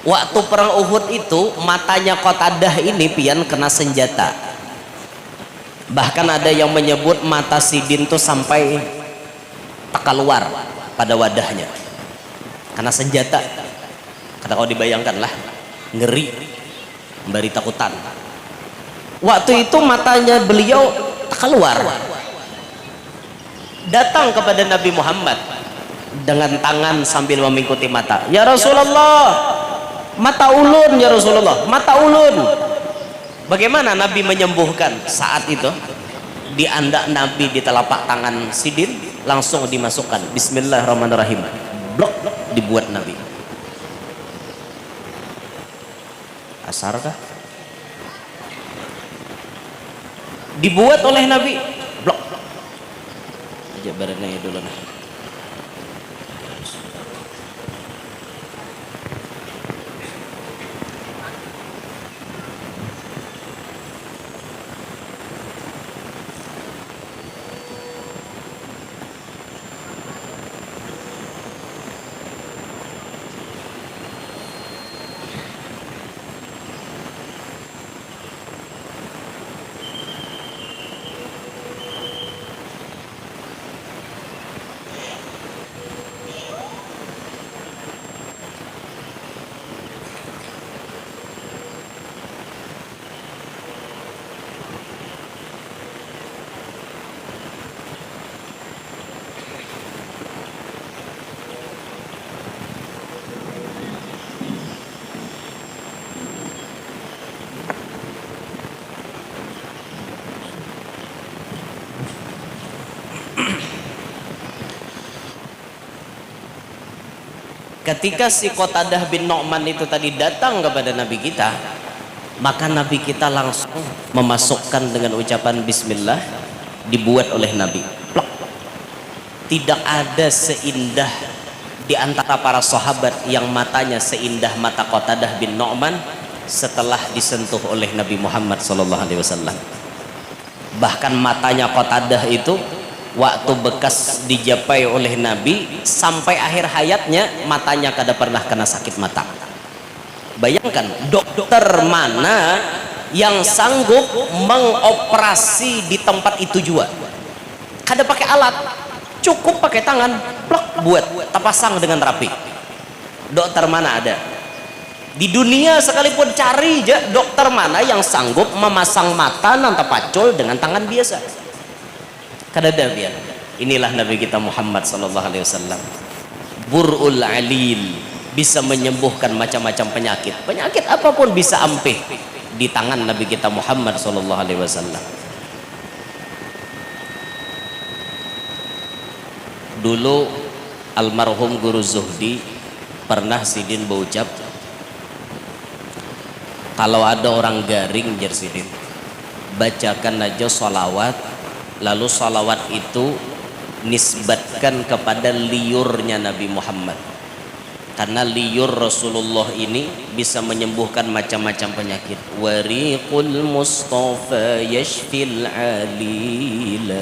Waktu perang Uhud itu matanya Qatadah ini pian kena senjata. Bahkan ada yang menyebut mata Sidin tuh sampai tak keluar pada wadahnya karena senjata. Kata kau dibayangkan lah, ngeri, memberi takutan. Waktu itu matanya beliau tak keluar. Datang kepada Nabi Muhammad dengan tangan sambil memingkuti mata. Ya Rasulullah, mata ulun ya Rasulullah, mata ulun. Bagaimana Nabi menyembuhkan saat itu? Diandak Nabi di telapak tangan Sidin, langsung dimasukkan Bismillahirrahmanirrahim, blok dibuat Nabi. Asar kah? Dibuat oleh Nabi, blok aja badannya dulu nah. Ketika si Qatadah bin Nu'man itu tadi datang kepada Nabi kita, maka Nabi kita langsung memasukkan dengan ucapan bismillah, dibuat oleh Nabi. Plok. Tidak ada seindah di antara para sahabat yang matanya seindah mata Qatadah bin Nu'man setelah disentuh oleh Nabi Muhammad SAW. Bahkan matanya Qatadah itu waktu bekas dijapai oleh Nabi sampai akhir hayatnya matanya kada pernah kena sakit mata. Bayangkan dokter mana yang sanggup mengoperasi di tempat itu juga, kada pakai alat, cukup pakai tangan, plok, buat terpasang dengan rapi. Dokter mana ada di dunia sekalipun, cari aja dokter mana yang sanggup memasang mata nanti pacul dengan tangan biasa. Kadada biar. Inilah Nabi kita Muhammad sallallahu alaihi wasallam. Burul alil, bisa menyembuhkan macam-macam penyakit. Penyakit apapun bisa ampih di tangan Nabi kita Muhammad sallallahu alaihi wasallam. Dulu almarhum Guru Zuhdi pernah sidin berucap, kalau ada orang garing jersidin, bacakan aja sholawat, lalu salawat itu nisbatkan kepada liurnya Nabi Muhammad, karena liur Rasulullah ini bisa menyembuhkan macam-macam penyakit. Wariqul Mustafa yashfil alila,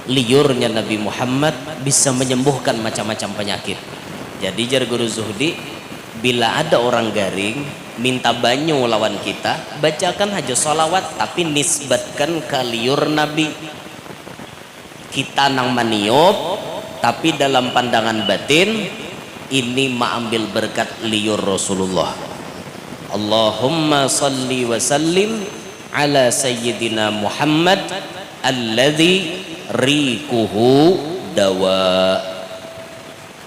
liurnya Nabi Muhammad bisa menyembuhkan macam-macam penyakit. Jadi jar Guru Zuhdi, bila ada orang garing minta banyu lawan kita, bacakan aja sholawat tapi nisbatkan ke liur Nabi. Kita nang maniop tapi dalam pandangan batin ini mengambil berkat liur Rasulullah. Allahumma salli wa sallim ala sayyidina Muhammad alladzi rikuhu dawa.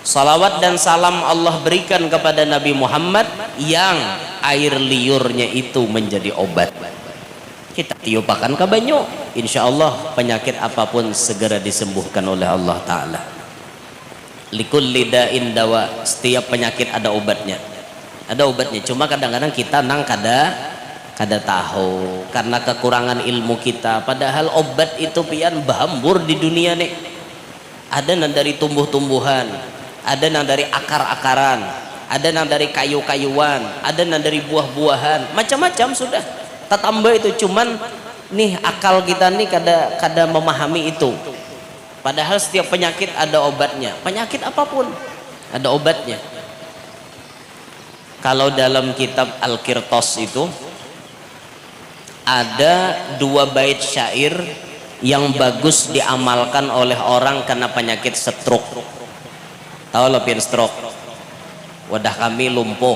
Salawat dan salam Allah berikan kepada Nabi Muhammad yang air liurnya itu menjadi obat. Kita tiupakan ke banyu, insya Allah penyakit apapun segera disembuhkan oleh Allah Ta'ala. Likulli da'in dawa, setiap penyakit ada obatnya. Ada obatnya, cuma kadang-kadang kita nang kada tahu karena kekurangan ilmu kita. Padahal obat itu pian bahambur di dunia nih. Ada nang dari tumbuh-tumbuhan, ada nang dari akar-akaran, ada nang dari kayu-kayuan, ada nang dari buah-buahan, macam-macam sudah. Tambah itu, cuman nih akal kita nih kada memahami itu. Padahal setiap penyakit ada obatnya. Penyakit apapun ada obatnya. Kalau dalam kitab Al-Qirtas itu ada 2 bait syair yang bagus diamalkan oleh orang kena penyakit stroke. Tahu lo pian stroke? Wadah kami lumpuh.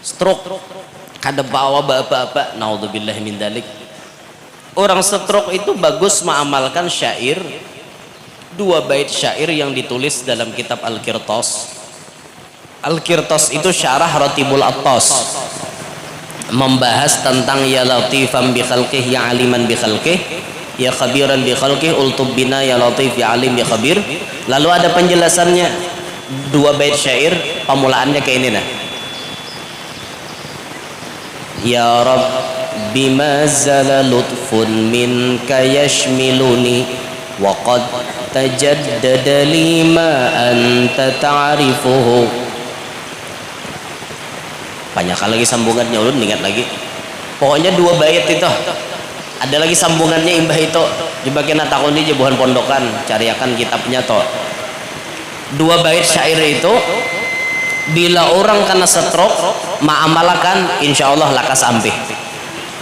Stroke kada bawa bapak-bapak, naudzubillah min dalik. Orang stroke itu bagus mengamalkan syair, 2 bait syair yang ditulis dalam kitab Al-Qirtas. Al-Qirtas itu syarah Ratibul Attas, membahas tentang ya latifan bi khalqih, ya aliman bi khalqih, ya khabiran bi khalqih, ultub bina ya latif ya alim ya khabir. Lalu ada penjelasannya, 2 bait syair, pemulaannya kayak ini nah. Ya Rabbi ma zala lutfun minka yashmiluni wa qad tajaddada li ma anta ta'rifuhu. Banyak lagi sambungannya, ulun ingat lagi. Pokoknya 2 bait itu. Ada lagi sambungannya imbah itu. Coba kena takuni jebuhan pondokan, cariakan kitabnya toh. 2 bait syair itu bila orang kena stroke ma'amalakan insyaallah lakas ampih.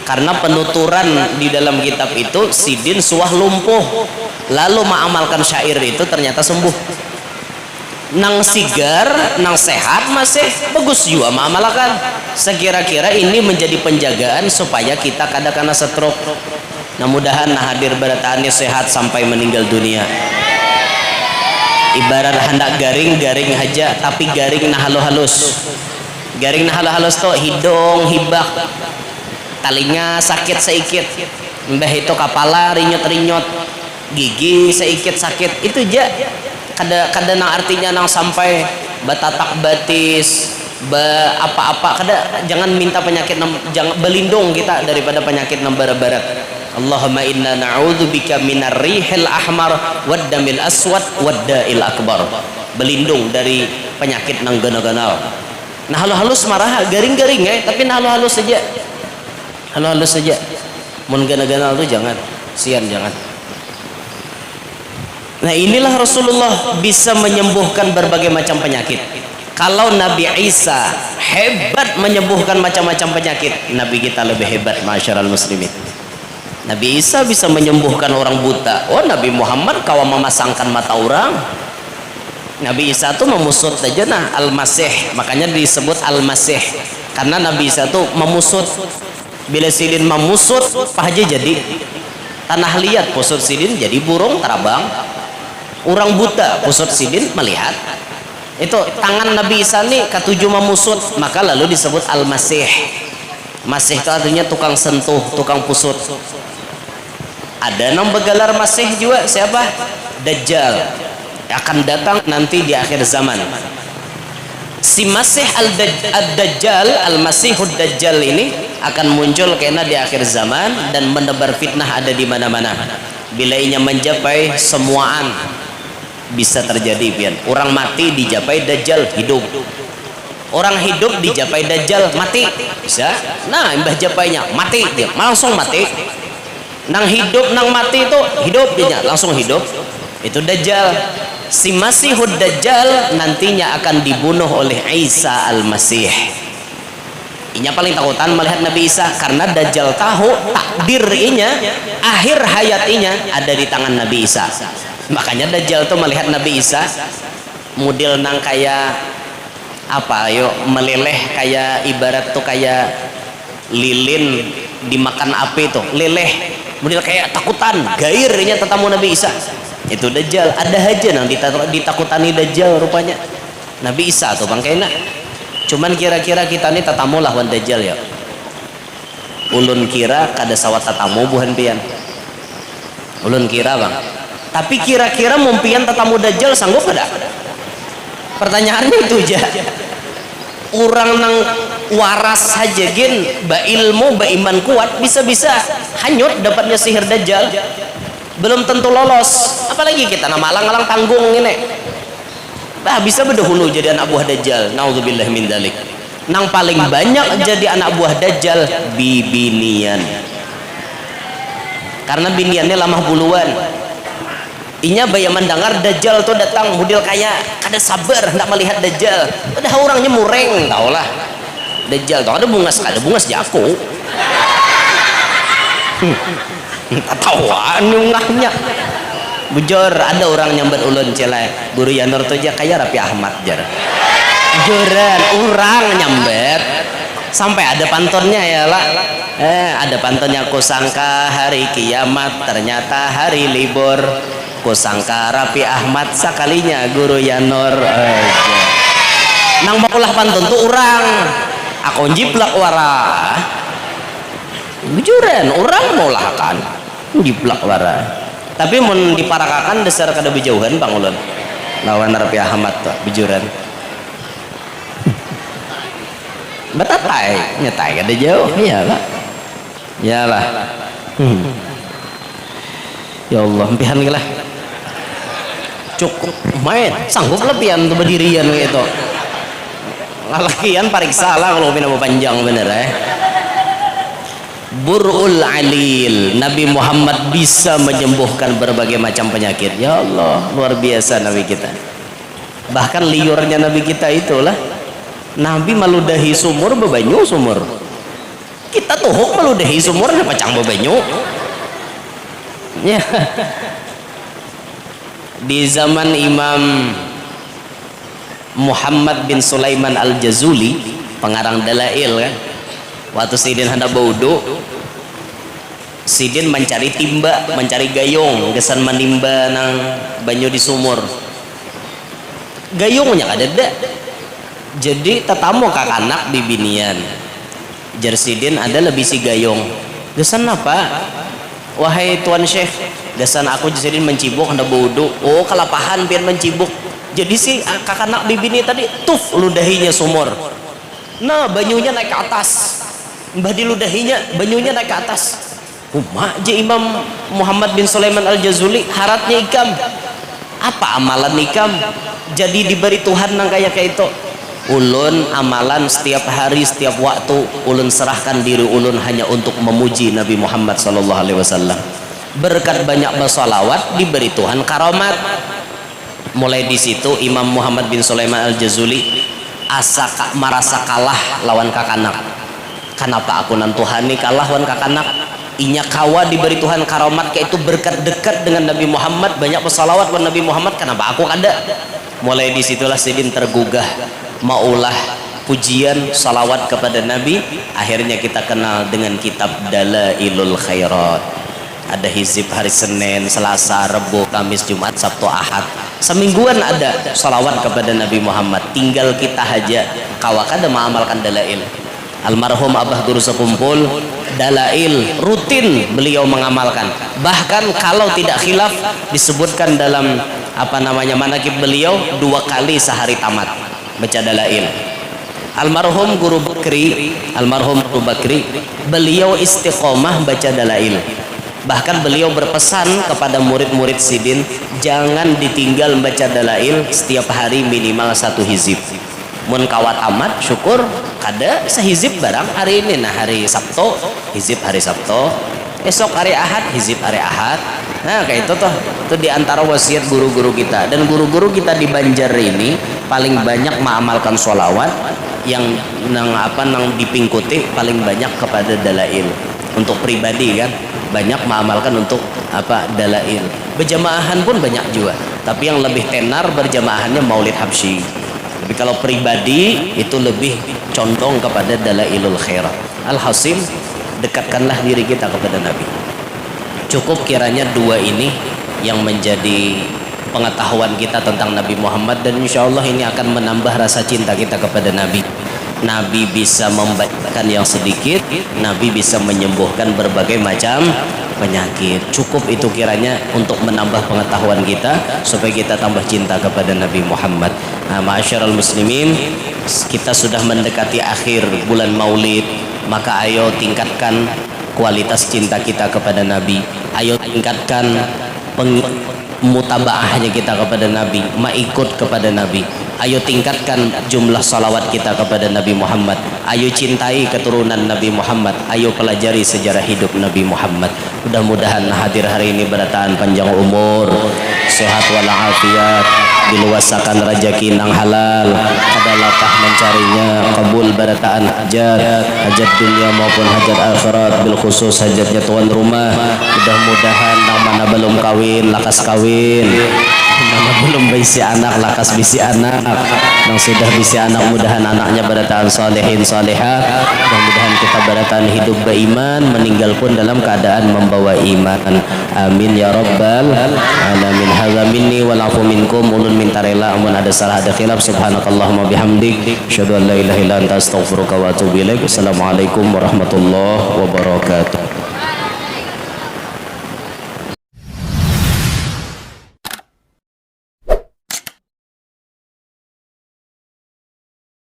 Karena penuturan di dalam kitab itu sidin suah lumpuh, lalu ma'amalkan syair itu ternyata sembuh. Nang sigar, nang sehat masih bagus juga ma'amalakan. Sekira-kira ini menjadi penjagaan supaya kita kada kena stroke. Nah mudahan hadir berataannya sehat sampai meninggal dunia. Ibarat hendak garing aja, tapi garing nah halus. Garing nah halus tuh hidung hibak, telinga sakit sedikit, mbah itu kepala rinyot, gigi sedikit sakit. Itu aja kada nang artinya nang sampai batatak batis, apa-apa kada, jangan minta penyakit, jangan berlindung kita daripada penyakit barat. Allahumma inna na'udzubika minar rihil ahmar wad damil aswad wad da'il akbar. Berlindung dari penyakit nang ganal-ganal. Nah halus marah garing-garing tapi nah halus saja. Halus saja. Mun ganal-ganal tuh jangan, sian jangan. Nah inilah Rasulullah bisa menyembuhkan berbagai macam penyakit. Kalau Nabi Isa hebat menyembuhkan macam-macam penyakit, Nabi kita lebih hebat, masyarul muslimin. Nabi Isa bisa menyembuhkan orang buta. Oh, Nabi Muhammad kawan memasangkan mata orang. Nabi Isa tuh memusut aja nah Al-Masih, makanya disebut Al-Masih karena Nabi Isa tuh memusut. Bila silin memusut pahaja jadi tanah liat, pusut silin jadi burung terbang. Orang buta pusut silin melihat. Itu tangan Nabi Isa nih ketujuh memusut, maka lalu disebut Al-Masih. Masih itu artinya tukang sentuh, tukang pusut. Ada yang bergelar Masih juga, siapa? Dajjal, akan datang nanti di akhir zaman. Si Masih Al-Dajjal, Al-Masihud Dajjal ini akan muncul karena di akhir zaman dan menebar fitnah ada di mana-mana. Bila inya mencapai semuaan bisa terjadi pian. Orang mati dijapai Dajjal hidup. Orang hidup dijapai Dajjal mati. Bisa? Nah, mbah japainya mati dia, langsung mati. Nang hidup nang mati itu hidup dia langsung hidup. Itu Dajjal. Si Masihud Dajjal nantinya akan dibunuh oleh Isa Al-Masih. Inya paling takutan melihat Nabi Isa karena Dajjal tahu takdir inya, akhir hayat inya ada di tangan Nabi Isa. Makanya Dajjal tuh melihat Nabi Isa model nang kayak apa, yuk meleleh kayak ibarat tuh kayak lilin dimakan api tuh, leleh model kayak takutan, gairnya tetamu Nabi Isa. Itu Dajjal, ada aja nang ditakutani Dajjal rupanya Nabi Isa tuh bang kena. Cuman kira-kira kita nih tetamu lawan Dajjal ya. Ulun kira kada sawat tetamu buhan pian. Ulun kira bang. Tapi kira-kira mumpian tetamu Dajjal sanggup kada? Pertanyaannya itu aja. Orang nang waras saja gen, ba ilmu, ba iman kuat bisa-bisa hanyut dapatnya sihir Dajjal. Belum tentu lolos, apalagi kita nama alang-alang tanggung ini. Bah bisa berdahulu jadi anak buah Dajjal. Nauzubillah min dzalik. Nang paling banyak jadi anak buah Dajjal bibinian. Karena biniannya lamah buluan. Inya bayar mendengar Dajjal tuh datang model kayak kada sabar hendak melihat Dajjal. Udah orangnya mureng, tau lah. Dajjal tuh ada bungas jago. Tahuan nyungahnya. Bujur ada orang nyambat ulun celai Guru Yanur tuh aja kayak Rapi Ahmad jar. Bujuran orang nyambat sampai ada pantunnya ya lah. Ada pantunnya, kusangka hari kiamat ternyata hari libur, kusangka Rapi Ahmad sekalinya Guru Yanur aja. Nang bakulah pantun tuh orang aku jiplak wara. Bujuran orang mau lahkan jiplak wara. Tapi mun diparakakan dasar kada berjauhan Bang Ulun lawan Rapi Ahmad tuh bujuran. Betatai nyetai kada jauh iyalah. Iyalah. Ya Allah empihan lah. Cukup main sanggup lepian tuh berdirian gitu. Lalakian pariksa lah kalau pina panjang bener Burul Alil, Nabi Muhammad bisa menyembuhkan berbagai macam penyakit. Ya Allah, luar biasa Nabi kita. Bahkan liurnya Nabi kita itulah Nabi meludahi sumur bebanyu sumur. Kita tuh meludahi sumur pacang bebanyu. Ya. Di zaman Imam Muhammad bin Sulaiman Al-Jazuli, pengarang Dalail kan. Waktu Sidin hendak baudu, Sidin mencari timba, mencari gayung, kesan menimba nang banyu di sumur. Gayungnya ada. Jadi tetamu kak anak bibinian. Jar Sidin ada lebih si gayung. Kesan apa? Wahai Tuan Syekh, kesan aku Sidin mencibuk hendak baudu. Oh kelapahan pian mencibuk. Jadi si kakanak bibini tadi tuf ludahinya sumur. Nah banyunya naik ke atas. Mbah diludahinya banyunya naik ke atas. Kumaha je Imam Muhammad bin Sulaiman Al-Jazuli haratnya ikam. Apa amalan ikam? Jadi diberi Tuhan nang kayak itu. Ulun amalan setiap hari setiap waktu ulun serahkan diri ulun hanya untuk memuji Nabi Muhammad sallallahu alaihi wasallam. Berkat banyak bersolawat diberi Tuhan karomat. Mulai di situ Imam Muhammad bin Sulaiman Al-Jazuli merasa kalah lawan kakanak. Kenapa aku nan Tuhan nih kalah lawan kakanak? Inya kawa diberi Tuhan karomat kayak itu berkat dekat dengan Nabi Muhammad, banyak bersalawat wan Nabi Muhammad, kenapa aku kada? Mulai disitulah Sidin tergugah maulah pujian salawat kepada Nabi. Akhirnya kita kenal dengan kitab Dalailul Khairat. Ada hizib hari Senin, Selasa, Rabu, Kamis, Jumat, Sabtu, Ahad. Semingguan ada salawat kepada Nabi Muhammad. Tinggal kita aja kawakada mengamalkan dalail. Almarhum Abah Guru Sekumpul dalail rutin beliau mengamalkan. Bahkan kalau tidak khilaf disebutkan dalam manaqib beliau 2 kali sehari tamat baca dalail. Almarhum Guru Bakri beliau istiqomah baca dalail. Bahkan beliau berpesan kepada murid-murid Sidin jangan ditinggal membaca dalail setiap hari minimal 1 hizib. Mun kawat amat syukur kada sehizib barang hari ini. Nah hari Sabtu hizib hari Sabtu, esok hari Ahad hizib hari Ahad. Nah kayak itu tuh itu diantara wasiat guru-guru kita. Dan guru-guru kita di Banjar ini paling banyak mengamalkan sholawat yang nang dipingkuti paling banyak kepada dalail. Untuk pribadi kan banyak mengamalkan untuk dalail. Berjamaahan pun banyak juga, tapi yang lebih tenar berjamaahannya Maulid Habsyi. Tapi kalau pribadi itu lebih condong kepada dalailul khairat. Alhasil dekatkanlah diri kita kepada Nabi. Cukup kiranya 2 ini yang menjadi pengetahuan kita tentang Nabi Muhammad, dan insya Allah ini akan menambah rasa cinta kita kepada Nabi. Nabi bisa membacakan yang sedikit, Nabi bisa menyembuhkan berbagai macam penyakit. Cukup itu kiranya untuk menambah pengetahuan kita supaya kita tambah cinta kepada Nabi Muhammad. Ma'asyiral muslimin, kita sudah mendekati akhir bulan Maulid, maka ayo tingkatkan kualitas cinta kita kepada Nabi. Ayo tingkatkan mutabaahnya kita kepada Nabi, maikut kepada Nabi. Ayo tingkatkan jumlah salawat kita kepada Nabi Muhammad. Ayo cintai keturunan Nabi Muhammad. Ayo pelajari sejarah hidup Nabi Muhammad. Mudah-mudahan hadir hari ini berataan panjang umur, sehat walafiat, diluasakan rezeki nang halal, kada latah mencarinya, kabul barataan hajat dunia maupun hajat akhirat, bil khusus hajatnya tuan rumah. Mudah-mudahan nang mana belum kawin lakas kawin, mana belum bisi anak lakas bisi anak, yang sudah bisi anak mudahan anaknya barataan salihin salihah. Mudah-mudahan kita barataan hidup beriman, meninggal pun dalam keadaan membawa iman. Amin ya rabbal alamin. Hadza minni wal afu minkum. Ulun minta rela amun ada salah ada khilaf. Subhanakallahumma bihamdik asyhadu an la ilaha illa anta astaghfiruka wa atubu ilaik. Assalamualaikum warahmatullahi wabarakatuh.